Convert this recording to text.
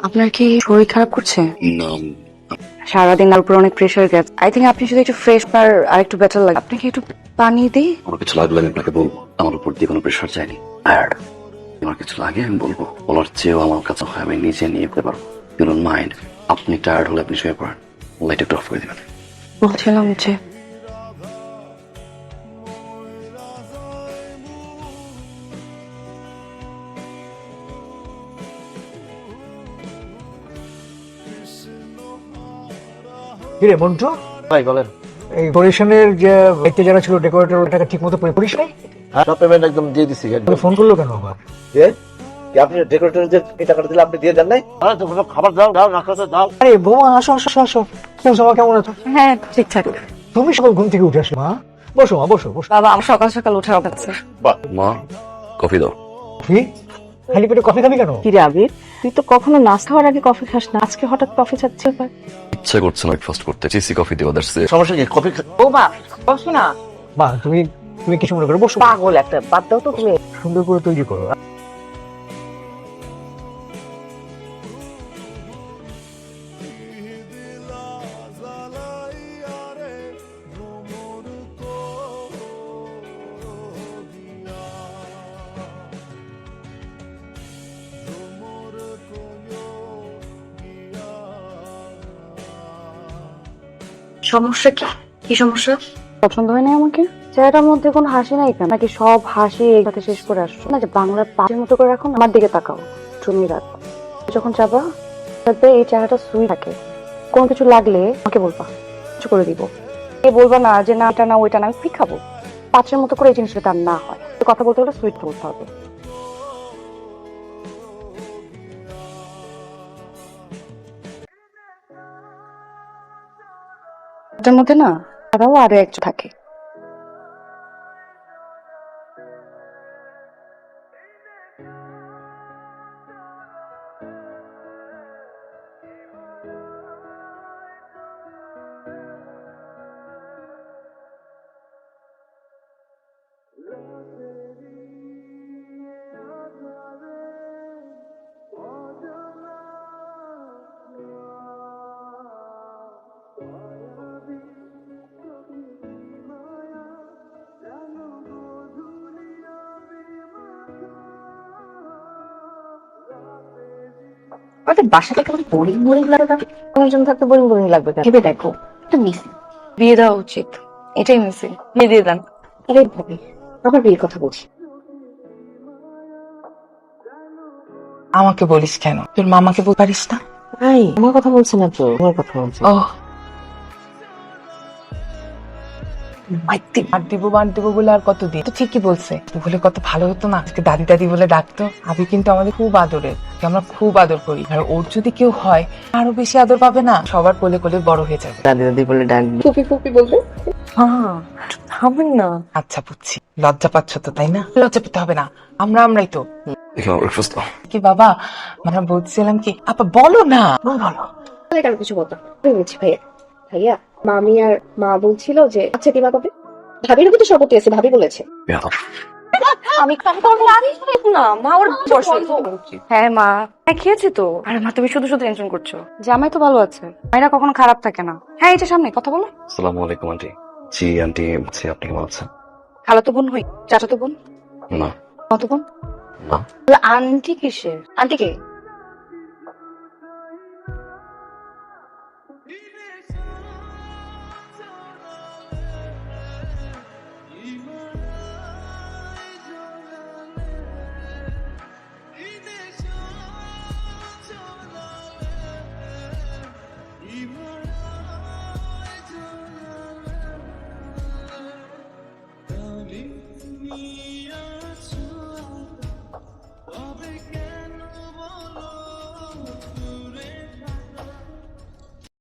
আপনার কি শরীর খারাপ করছে? না, সারাদিন আর উপর অনেক প্রেশার গেছে। আই থিঙ্ক আপনি শুধু একটু ফ্রেশ আর একটু বেটার লাগে। আপনাকে একটু পানি দিই? আমার কিছু লাগলে আমি আপনাকে বলবো। আমার উপর দিয়ে কোনো প্রেশার যায়নি। টায়ার্ড। আমার কিছু লাগে আমি বলবো। বলার চেয়েও আমার কাছে হয় আমি নিজে নিয়ে যেতে পারবো। You don't mind. আপনি টায়ার্ড হলে আপনি শুয়ে পড়েন। লাইট একটু অফ করে দিবেন। বলছিলাম যে কিরে মন্টু, ভাই বলেন। এই ডেকোরেশনের যে দায়িত্বে যারা ছিল ডেকোরেটর, ওটাকে ঠিক মতো করিস নাই? হ্যাঁ, সব পেমেন্ট একদম দিয়ে দিছি। তাহলে ফোন করলো কেন আবার? কি আপনি ডেকোরেটরের যে এই টাকাটা দিলে আপনি দিয়ে দেন নাই? আরে তুমি খাবার দাও, দাও নাস্তা দাও। আরে বৌমা, আসো আসো আসো আসো। তোমার কেমন আছো? হ্যাঁ ঠিকঠাক। তুমি সকাল ঘুম থেকে উঠে আসো মা। বসো মা, বসো বসো। বাবা আমার সকাল সকাল ওঠার অভ্যাস আছে। মা, কফি দাও। কি খালি পেটে কফি খাবি কেন? কি রে আবির, তুই তো কখনো নাস্তা খাওয়ার আগে কফি খাস না, আজকে হঠাৎ কফি চাচ্ছে? ইচ্ছা করছে না ব্রেকফাস্ট করতে। চিসি কফি দিও, দ্যাটস ইট। সমস্যা কি? কফি ও মা বসো না, মা তুমি তুমি কিছু মনে করো, বসো। পাগল একটা, বাদ দাও তো তুমি। সুন্দর করে তৈরি করো। সমস্যা কি? কি সমস্যা? পছন্দ হয় না আমাকে? চেহারার মধ্যে কোনো হাসি নাই কেন? নাকি সব হাসি একসাথে শেষ করে আসছো? না যে বাংলার পাঁচের মতো করে রাখো, আমার দিকে তাকাও, তুমি রাখো। যখন যাবা যাতে এই চেহারাটা সুই থাকে। কোনো কিছু লাগলে আমাকে বলবা, কিছু করে দিব। এ বলবা না যে না এটা না ওইটা না, আমি কি খাবো? পাঁচের মতো করে এই জিনিসটা তার না হয়। কথা বলতে হলে সুইট বলতে হবে। এটার মধ্যে না তারাও আরো একজন থাকে। আমাদের বাসাটা কেমন বোরিং বোরিং লাগে না? অনেকজন থাকতে বোরিং বোরিং লাগবে কেন? ভেবে দেখো, একটা মিসিং। বিয়ে দেওয়া উচিত, এটাই মিসিং। বিয়ে দিয়ে দেন। আরে ভাবি, আবার বিয়ের কথা বলছি। আমাকে বলিস কেন? তোর মামাকে বলতে পারিস না? ভাই আমার কথা বলছি না তো, আমার কথা বলছি। ও বাদ দিব বলে আর কতদিন? তো ঠিকই বলছে, বলে কত ভালো হতো না? আজকে দাদি দাদি বলে ডাকতো। আবি কিন্তু আমাদের খুব আদরের, আমরা খুব আদর করি। আর ওর যদি কেউ হয় আরো বেশি আদর পাবে না, সবার কোলে কোলে বড় হয়ে যাবে। দাদি দাদি বলে ডাকবি, ফুপি ফুপি বলবে। হ্যাঁ থামেন না। আচ্ছা বুঝছি, লজ্জা পাচ্ছ তো তাই না? লজ্জা পেতে হবে না, আমরাই তো। দেখি আমার ব্রেকফাস্ট দাও। কি বাবা, আমরা বলছিলাম কি, আপা বলো না, বলো। কেন কিছু বলতো? বলছি ভাইয়া, ভাইয়া মামি আর মা বলছিল যে আচ্ছা দিবা কবে? ভাবির তো শপথ আছে, ভাবি বলেছে। বেয়াদব। আমি না মা ওর হ্যাঁ মা, হ্যাঁ খেয়েছি তো। আরে মা তুমি শুধু শুধু টেনশন করছো। জামাই তো ভালো আছে, মায়েরা কখনো খারাপ থাকে না। হ্যাঁ এই যে সামনে কথা বলো। আসসালামু আলাইকুম আন্টি। জি আন্টি, আছি। আপনি কেমন আছেন? খালাতো বোন হই, চাচাতো বোন, না। মামাতো বোন। না। আন্টি কিসের? আন্টি কে?